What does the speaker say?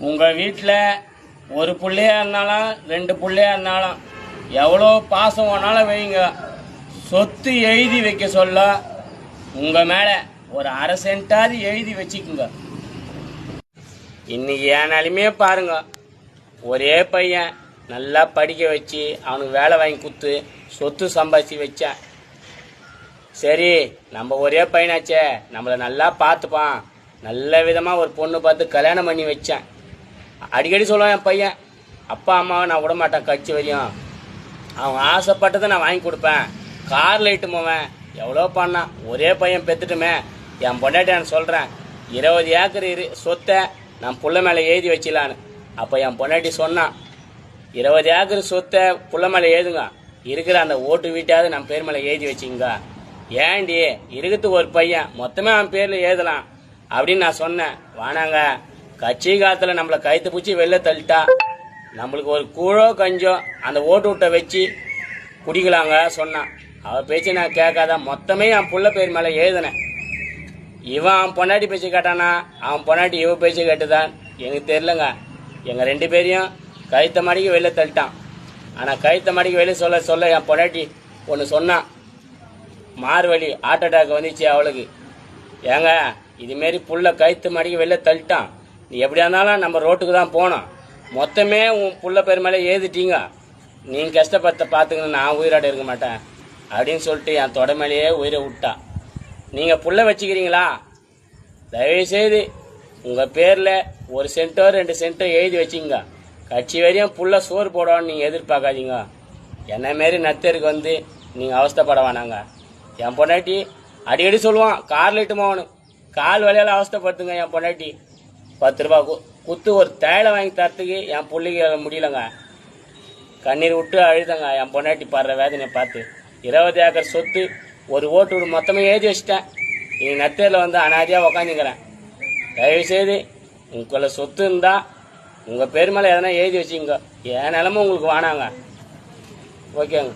உங்கள் வீட்டில் ஒரு பிள்ளையா இருந்தாலும் 2 பிள்ளையா இருந்தாலும் எவ்வளோ பாசம் வேணாலும் வைங்க. சொத்து எழுதி வைக்க சொல்ல உங்கள் மேலே ஒரு அரை சென்ட்டாவது எழுதி வச்சுக்குங்க. இன்னைக்கு என் நிலைமையே பாருங்க. ஒரே பையன் நல்லா படிக்க வச்சு அவனுக்கு வேலை வாங்கி கொடுத்து சொத்து சம்பாதிச்சு வச்சேன். சரி, நம்ம ஒரே பையனாச்சே, நம்மளை நல்லா பார்த்துப்பான், நல்ல விதமாக ஒரு பொண்ணு பார்த்து கல்யாணம் பண்ணி வச்சேன். அடிக்கடி சொல்லுவான் என் பையன், அப்பா அம்மாவை நான் விட மாட்டேன் கட்சி வரையும், அவங்க ஆசைப்பட்டதை நான் வாங்கி கொடுப்பேன், காரில் இட்டு போவேன். எவ்வளோ பண்ணான். ஒரே பையன் பெற்றுட்டுமே. என் பொண்டாட்டி நான் சொல்கிறேன், 20 ஏக்கர் சொத்தை நான் புள்ள மேலே எழுதி வச்சிடலான்னு. அப்போ என் பொண்டாட்டி சொன்னான், 20 ஏக்கர் சொத்தை புள்ள மேலே எழுதுங்க, இருக்கிற அந்த ஓட்டு வீட்டாவது நம்ம பேர் மேலே எழுதி வச்சுங்க. ஏண்டி இருக்கிறது ஒரு பையன், மொத்தமே அவன் பேரில் எழுதலாம் அப்படின்னு நான் சொன்னேன். வானாங்க, கட்சி காலத்தில் நம்மளை கைத்து பூச்சி வெளில தள்ளிட்டா நம்மளுக்கு ஒரு கூழோ கஞ்சோ அந்த ஓட்டு விட்ட வச்சு குடிக்கலாங்க சொன்னான். அவள் பேச்சு நான் கேட்காத மொத்தமே என் புள்ள பேர் மேலே எழுதினேன். இவன் அவன் பொண்டாட்டி பேச்சு கேட்டானா, அவன் பொண்டாட்டி இவ பேச்சு கேட்டுதான் எனக்கு தெரிலங்க. எங்கள் 2 பேரையும் கைத்த மாடிக்கு வெளில தள்ளிட்டான். ஆனால் கைத்த மாடிக்கு வெளியே சொல்ல சொல்ல என் பொண்டாட்டி ஒன்று சொன்னான், மார்வழி ஹார்ட் அட்டாக் வந்துச்சு அவளுக்கு. ஏங்க, இதுமாரி புள்ள கைத்து மாடிக்கு வெளில தள்ளிட்டான், நீ எப்படியா இருந்தாலும் நம்ம ரோட்டுக்கு தான் போனோம், மொத்தமே உன் புள்ள பேர் மேலே எழுதிட்டீங்க, நீங்கள் கஷ்டப்பட்ட பார்த்துக்கணும், நான் உயிராட இருக்க மாட்டேன் அப்படின்னு சொல்லிட்டு என் தொட மேலேயே உயிரை விட்டா. நீங்கள் புள்ள வச்சுக்கிறீங்களா, தயவுசெய்து உங்கள் பேரில் 1 சென்ட்டோ 2 சென்ட்டோ எழுதி வச்சிங்க. கட்சி வரையும் புள்ள சோறு போடுவான்னு நீங்கள் எதிர்பார்க்காதீங்க. என்ன மாரி நத்தருக்கு வந்து நீங்கள் அவஸ்தைப்பட வேணாங்க. என் பொண்டாட்டி அடிக்கடி சொல்லுவான், காரில் இட்டு போகணும், கால் வழியால் அவஸ்தைப்படுத்துங்க. என் பொண்டாட்டி 10 ரூபா குத்து ஒரு தேயிலை வாங்கி தரத்துக்கு என் பிள்ளைக்கு முடியலங்க. கண்ணீர் விட்டு அழுதங்க என் பொண்டாட்டி பாடுற வேதனையை பார்த்து. 20 ஏக்கர் சொத்து ஒரு ஓட்டு விடு மொத்தமே எழுதி வச்சிட்டேன். நீ நத்தேரில் வந்து அனாதியாக உக்காந்துக்கிறேன். தயவுசெய்து உங்களை சொத்து இருந்தால் உங்கள் பேர் மேலே எதனா எழுதி வச்சுங்க. என் நிலமை உங்களுக்கு வேணாங்க. ஓகேங்க.